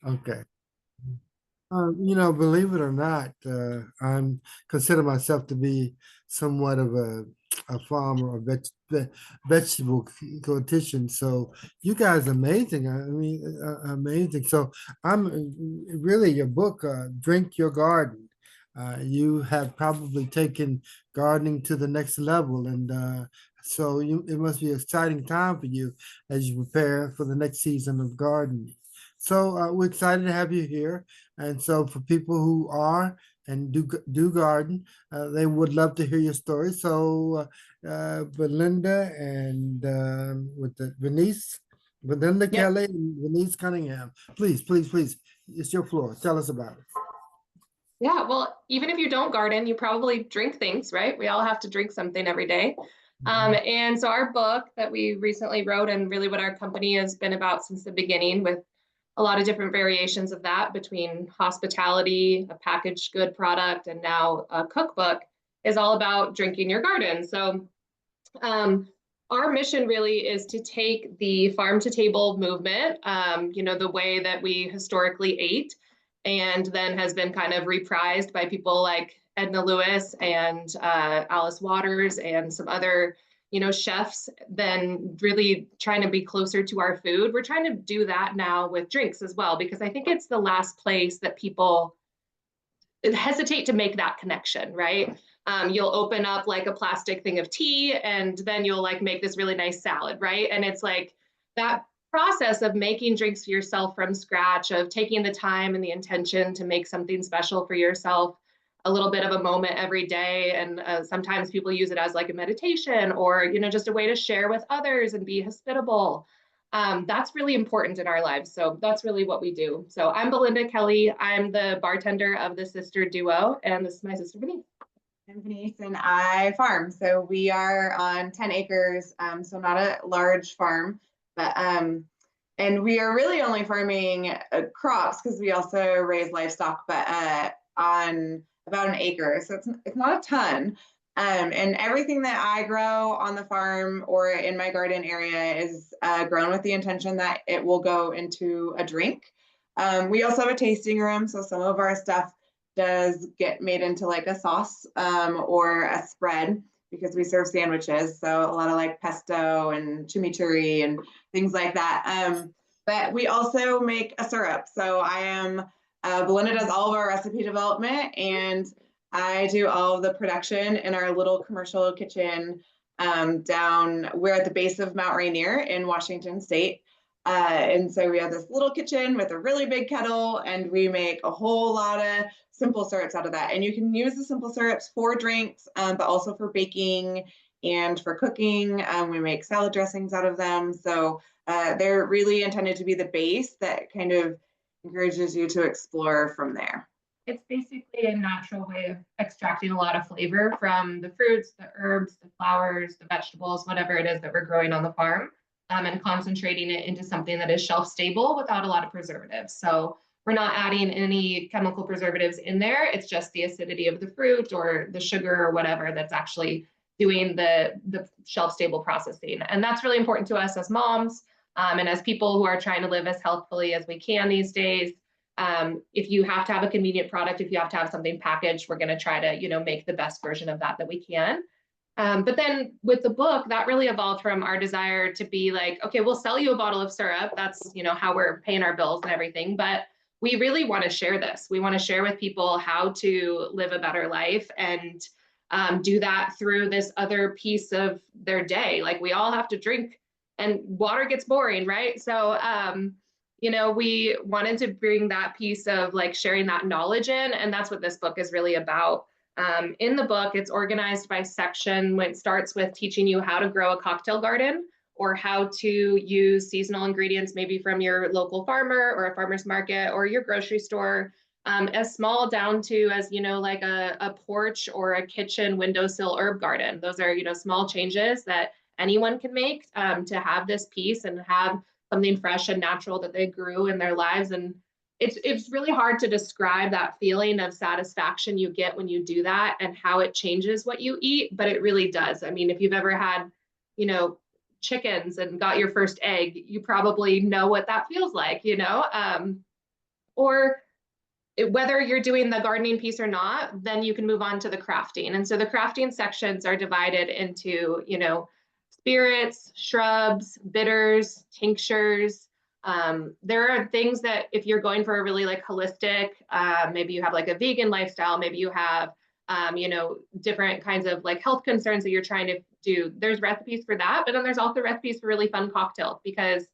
Okay. Believe it or not, I'm consider myself to be somewhat of a farmer or vegetable dietitian. So you guys are amazing. I mean, amazing. So I'm really your book, Drink Your Garden. You have probably taken gardening to the next level, and so it must be an exciting time for you as you prepare for the next season of gardening. So we're excited to have you here. And so for people who are and do garden, they would love to hear your story. So Belinda and with the Belinda Yep. Kelly and Venice Cunningham, please, please, please, it's your floor. Tell us about it. Yeah, well, even if you don't garden, you probably drink things, right? We all have to drink something every day. Mhm. And so our book that we recently wrote, and really what our company has been about since the beginning, with a lot of different variations of that between hospitality, a packaged good product, and now a cookbook, is all about drinking your garden. So um, our mission really is to take the farm to table movement, the way that we historically ate, and then has been kind of reprised by people like Edna Lewis and Alice Waters and some other, chefs, then really trying to be closer to our food. We're trying to do that now with drinks as well, because I think it's the last place that people hesitate to make that connection, right? You'll open up like a plastic thing of tea and then you'll like make this really nice salad, right? And it's like that process of making drinks for yourself from scratch, of taking the time and the intention to make something special for yourself, a little bit of a moment every day. And sometimes people use it as like a meditation or, just a way to share with others and be hospitable. That's really important in our lives. So that's really what we do. So I'm Belinda Kelly. I'm the bartender of the sister duo, and this is my sister Denise. I'm Denise and I farm. So we are on 10 acres, so not a large farm, but and we are really only farming crops because we also raise livestock, but on about an acre. So it's not a ton. And everything that I grow on the farm or in my garden area is grown with the intention that it will go into a drink. We also have a tasting room, so some of our stuff does get made into like a sauce or a spread because we serve sandwiches. So a lot of like pesto and chimichurri and things like that. But we also make a syrup. So I am, Belinda does all of our recipe development and I do all of the production in our little commercial kitchen down, we're at the base of Mount Rainier in Washington State. And so we have this little kitchen with a really big kettle, and we make a whole lot of simple syrups out of that. And you can use the simple syrups for drinks, but also for baking and for cooking. We make salad dressings out of them. So they're really intended to be the base that kind of encourages you to explore from there. It's basically a natural way of extracting a lot of flavor from the fruits, the herbs, the flowers, the vegetables, whatever it is that we're growing on the farm, and concentrating it into something that is shelf stable without a lot of preservatives. So we're not adding any chemical preservatives in there. It's just the acidity of the fruit or the sugar or whatever that's actually doing the shelf stable processing. And that's really important to us as moms, and as people who are trying to live as healthfully as we can these days. If you have to have a convenient product, if you have to have something packaged, we're going to try to, make the best version of that we can. But then with the book, that really evolved from our desire to be like, okay, we'll sell you a bottle of syrup. That's, how we're paying our bills and everything. But we really want to share this. We want to share with people how to live a better life and do that through this other piece of their day. Like we all have to drink and water gets boring, right? So, we wanted to bring that piece of like sharing that knowledge in. And that's what this book is really about. In the book, it's organized by section when it starts with teaching you how to grow a cocktail garden or how to use seasonal ingredients, maybe from your local farmer or a farmer's market or your grocery store, as small down to as, like a porch or a kitchen windowsill herb garden. Those are, small changes that anyone can make to have this piece and have something fresh and natural that they grew in their lives. And it's really hard to describe that feeling of satisfaction you get when you do that and how it changes what you eat, but it really does. I mean, if you've ever had, chickens and got your first egg, you probably know what that feels like. Or whether you're doing the gardening piece or not, then you can move on to the crafting. And so the crafting sections are divided into, spirits, shrubs, bitters, tinctures. There are things that if you're going for a really like holistic, maybe you have like a vegan lifestyle, maybe you have, different kinds of like health concerns that you're trying to do. There's recipes for that, but then there's also recipes for really fun cocktails because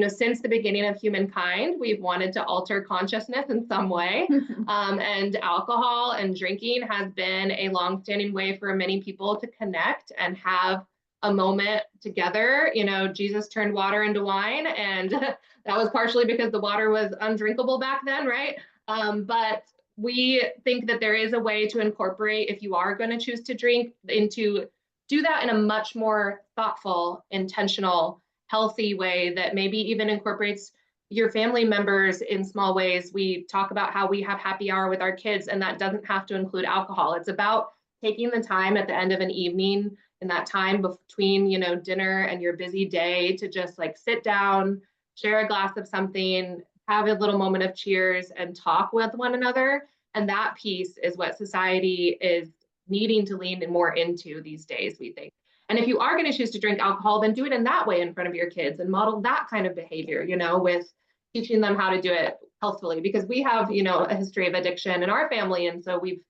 since the beginning of humankind, we've wanted to alter consciousness in some way. And alcohol and drinking has been a longstanding way for many people to connect and have a moment together. Jesus turned water into wine, and that was partially because the water was undrinkable back then, right? But we think that there is a way to incorporate, if you are going to choose to drink, do that in a much more thoughtful, intentional, healthy way that maybe even incorporates your family members in small ways. We talk about how we have happy hour with our kids, and that doesn't have to include alcohol. It's about taking the time at the end of an evening, in that time between, dinner and your busy day, to just like sit down, share a glass of something, have a little moment of cheers, and talk with one another. And that piece is what society is needing to lean more into these days, we think. And if you are going to choose to drink alcohol, then do it in that way in front of your kids and model that kind of behavior, with teaching them how to do it healthfully, because we have, a history of addiction in our family. And so we've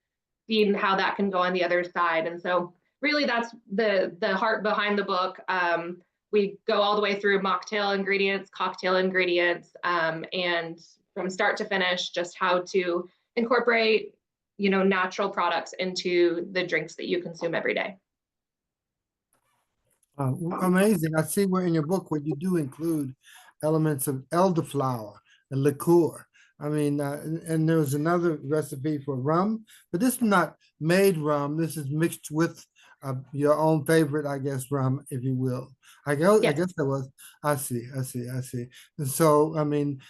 seen how that can go on the other side. And so really that's the heart behind the book. We go all the way through mocktail ingredients, cocktail ingredients, and from start to finish, just how to incorporate, natural products into the drinks that you consume every day. Amazing. I see where in your book where you do include elements of elderflower and liqueur. I mean, and there was another recipe for rum, but this is not made rum. This is mixed with your own favorite, I guess, rum, if you will. I guess that was. I see. And so, I mean,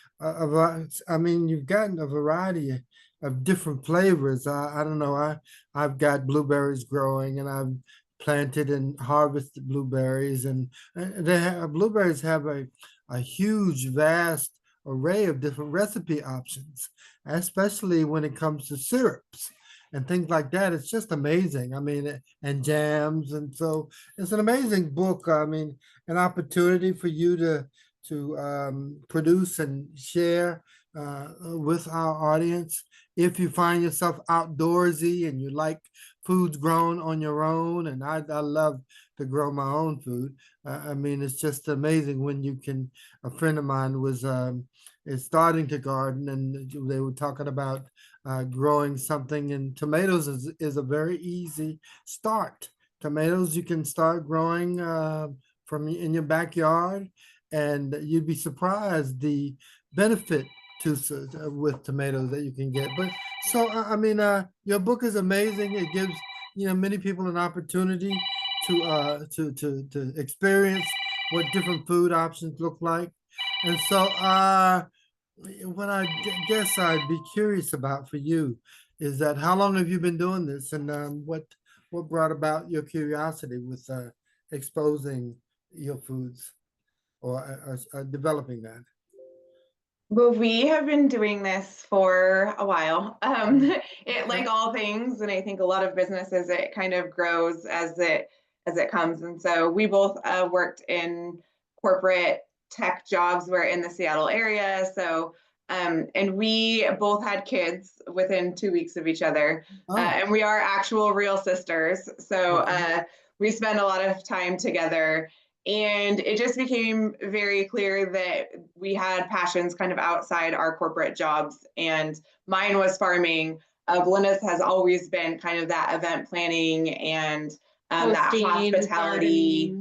you've gotten a variety of different flavors. I don't know. I've got blueberries growing, and I've planted and harvested blueberries, and blueberries have a huge, vast array of different recipe options, especially when it comes to syrups and things like that. It's just amazing. I mean, and jams, and so it's an amazing book. I mean, an opportunity for you to produce and share with our audience. If you find yourself outdoorsy and you like foods grown on your own, and I love to grow my own food. I mean, it's just amazing when you can. A friend of mine is starting to garden, and they were talking about growing something. And tomatoes is a very easy start. Tomatoes you can start growing from in your backyard, and you'd be surprised the benefit with tomatoes that you can get. But so I mean, your book is amazing. It gives many people an opportunity to experience what different food options look like. And so what I guess I'd be curious about for you is that how long have you been doing this, and what brought about your curiosity with exposing your foods or developing that? Well, we have been doing this for a while. It, like all things, and I think a lot of businesses, it kind of grows as it comes. And so we both worked in corporate tech jobs. We're in the Seattle area, so and we both had kids within 2 weeks of each other, and we are actual real sisters. So we spend a lot of time together. And it just became very clear that we had passions kind of outside our corporate jobs. And mine was farming. Belinda's has always been kind of that event planning and that hospitality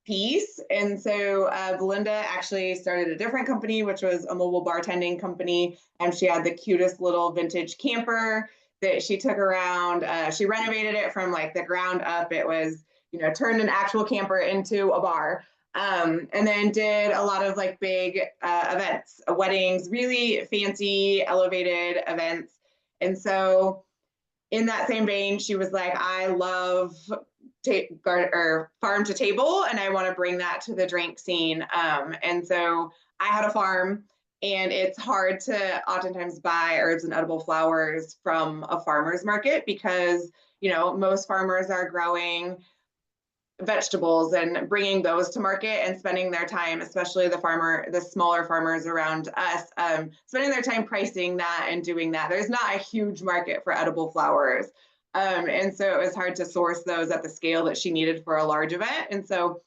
piece. And so Belinda actually started a different company, which was a mobile bartending company. And she had the cutest little vintage camper that she took around. She renovated it from like the ground up. It was turned an actual camper into a bar, and then did a lot of like big events, weddings, really fancy, elevated events. And so in that same vein, she was like, I love farm to table, and I want to bring that to the drink scene. And so I had a farm, And it's hard to oftentimes buy herbs and edible flowers from a farmer's market because, most farmers are growing vegetables and bringing those to market and spending their time, especially the smaller farmers around us, spending their time pricing that and doing that. There's not a huge market for edible flowers. And so it was hard to source those at the scale that she needed for a large event. And so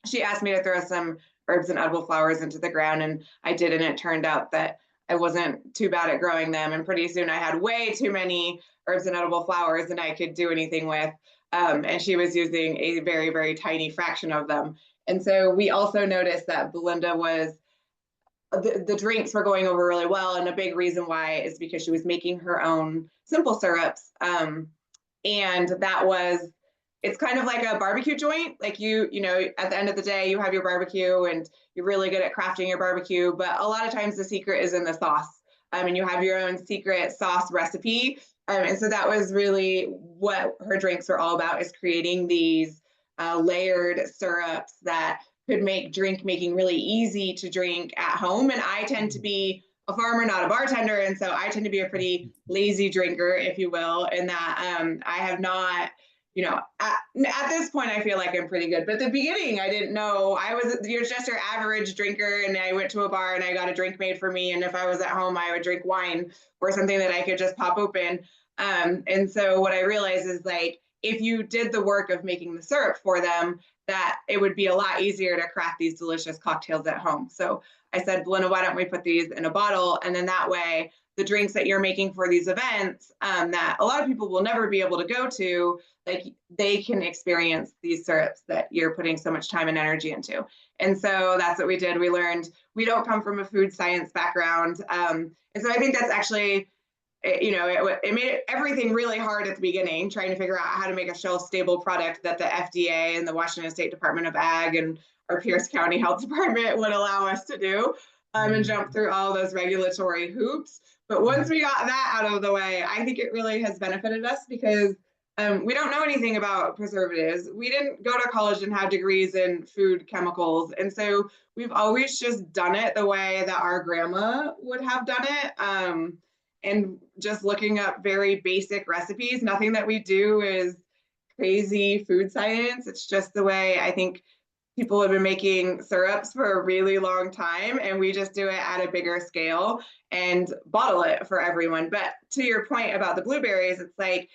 she asked me to throw some herbs and edible flowers into the ground, and I did, and it turned out that I wasn't too bad at growing them. And pretty soon I had way too many herbs and edible flowers than I could do anything with. And she was using a very, very tiny fraction of them. And so we also noticed that Belinda the drinks were going over really well. And a big reason why is because she was making her own simple syrups. And it's kind of like a barbecue joint. Like at the end of the day, you have your barbecue and you're really good at crafting your barbecue. But a lot of times the secret is in the sauce. And you have your own secret sauce recipe. And so that was really what her drinks were all about, is creating these layered syrups that could make drink making really easy to drink at home. And I tend to be a farmer, not a bartender. And so I tend to be a pretty lazy drinker, if you will, in that I have not, at this point, I feel like I'm pretty good. But at the beginning, I didn't know. You're just your average drinker. And I went to a bar and I got a drink made for me. And if I was at home, I would drink wine or something that I could just pop open. And so what I realized is, like, if you did the work of making the syrup for them, that it would be a lot easier to craft these delicious cocktails at home. So I said, Belinda, why don't we put these in a bottle? And then that way, the drinks that you're making for these events that a lot of people will never be able to go to, like, they can experience these syrups that you're putting so much time and energy into. And so that's what we did. We learned we don't come from a food science background. And so I think that's actually, it made everything really hard at the beginning, trying to figure out how to make a shelf-stable product that the FDA and the Washington State Department of Ag and our Pierce County Health Department would allow us to do, and jump through all those regulatory hoops. But once we got that out of the way, I think it really has benefited us because we don't know anything about preservatives. We didn't go to college and have degrees in food chemicals. And so we've always just done it the way that our grandma would have done it. And just looking up very basic recipes. Nothing that we do is crazy food science. It's just the way I think people have been making syrups for a really long time, and we just do it at a bigger scale and bottle it for everyone. But to your point about the blueberries, it's like,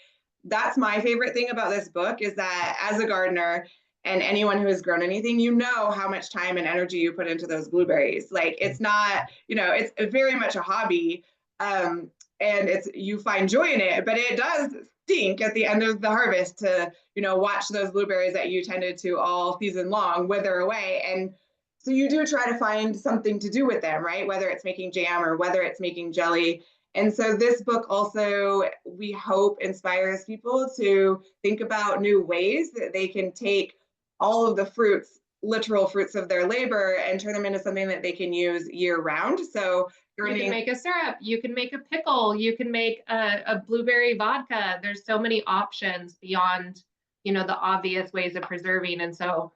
that's my favorite thing about this book, is that as a gardener and anyone who has grown anything, how much time and energy you put into those blueberries. Like, it's not, it's very much a hobby. And you find joy in it, but it does stink at the end of the harvest to, watch those blueberries that you tended to all season long wither away. And so you do try to find something to do with them, right? Whether it's making jam or whether it's making jelly. And so this book also, we hope, inspires people to think about new ways that they can take all of the literal fruits of their labor and turn them into something that they can use year round. So you can make a syrup, you can make a pickle, you can make a blueberry vodka. There's so many options beyond, the obvious ways of preserving. And so,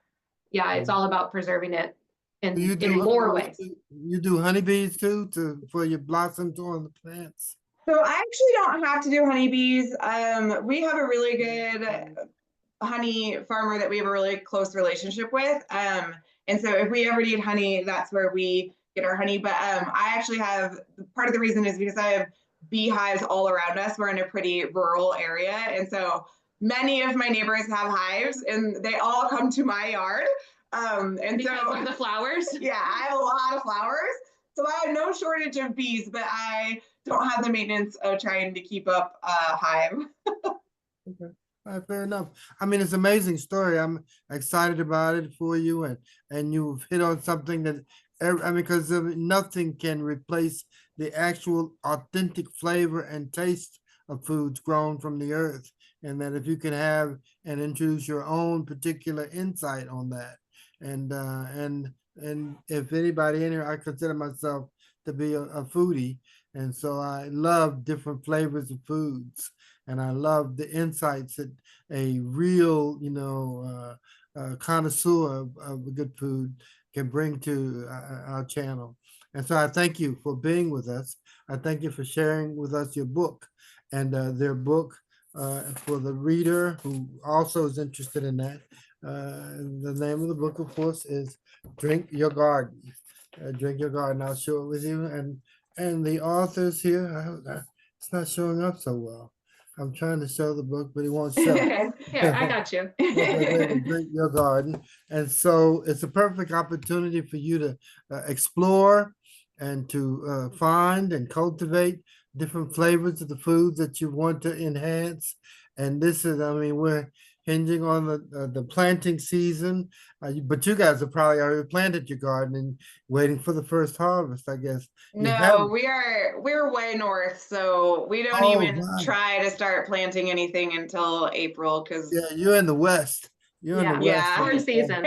yeah, it's all about preserving it in more ways. You do honeybees too, for your blossoms on the plants? So I actually don't have to do honeybees. We have a really good honey farmer that we have a really close relationship with. And so if we ever need honey, that's where we get our honey. But I actually have, part of the reason is because I have beehives all around us. We're in a pretty rural area. And so many of my neighbors have hives and they all come to my yard. And because so of the flowers. Yeah, I have a lot of flowers. So I have no shortage of bees, but I don't have the maintenance of trying to keep up a hive. Okay. All right, fair enough. I mean, it's an amazing story. I'm excited about it for you, and you've hit on something that, because nothing can replace the actual authentic flavor and taste of foods grown from the earth. And that if you can have and introduce your own particular insight on that, and if anybody in here, I consider myself to be a foodie, and so I love different flavors of foods. And I love the insights that a real, connoisseur of good food can bring to our channel. And so I thank you for being with us. I thank you for sharing with us your book and their book for the reader who also is interested in that. The name of the book, of course, is Drink Your Garden. Drink Your Garden. I'll show it with you. And the authors here, it's not showing up so well. I'm trying to show the book, but it won't show. Here, I got you. Drink Your Garden. And so it's a perfect opportunity for you to explore and to find and cultivate different flavors of the foods that you want to enhance. And this is, I mean, we're hinging on the planting season, but you guys have probably already planted your garden and waiting for the first harvest, I guess. You No, haven't. we're way north, so we don't Oh, even right. try to start planting anything until April because Yeah, you're in the West. You're in the Yeah. West. Corn season.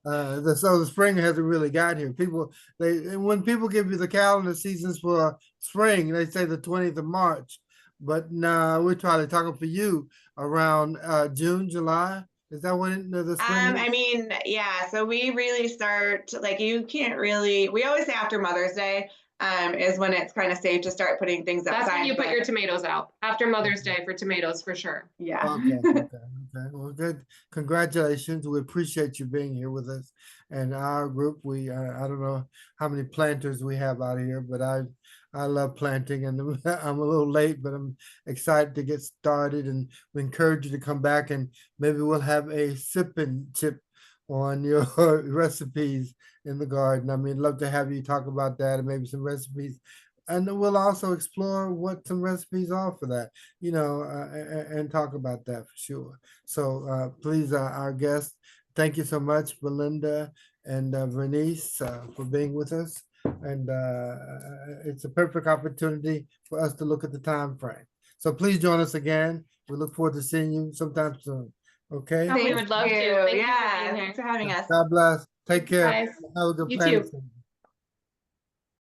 So the spring hasn't really got here. People, when people give you the calendar seasons for spring, they say the 20th of March. But nah, we're trying to talk for you around June, July. Is that when the spring is? I mean, yeah, so we really start like you can't really we always say after Mother's Day is when it's kind of safe to start putting things That's outside. when you put but- your tomatoes out, after Mother's Day for tomatoes, for sure. yeah. Okay. Well, good. Congratulations. We appreciate you being here with us. And our group, I don't know how many planters we have out here, but I love planting, and I'm a little late, but I'm excited to get started. And we encourage you to come back, and maybe we'll have a sip and chip on your recipes in the garden. I mean, love to have you talk about that and maybe some recipes. And then we'll also explore what some recipes are for that, and talk about that for sure. So please, our guests, thank you so much, Belinda and Vernice, for being with us. And it's a perfect opportunity for us to look at the time frame. So please join us again. We look forward to seeing you sometime soon. Okay? We would love to. Thank you for Yeah, being here. thanks for having us. God bless. Take care. Guys, Have a good you planting too. season.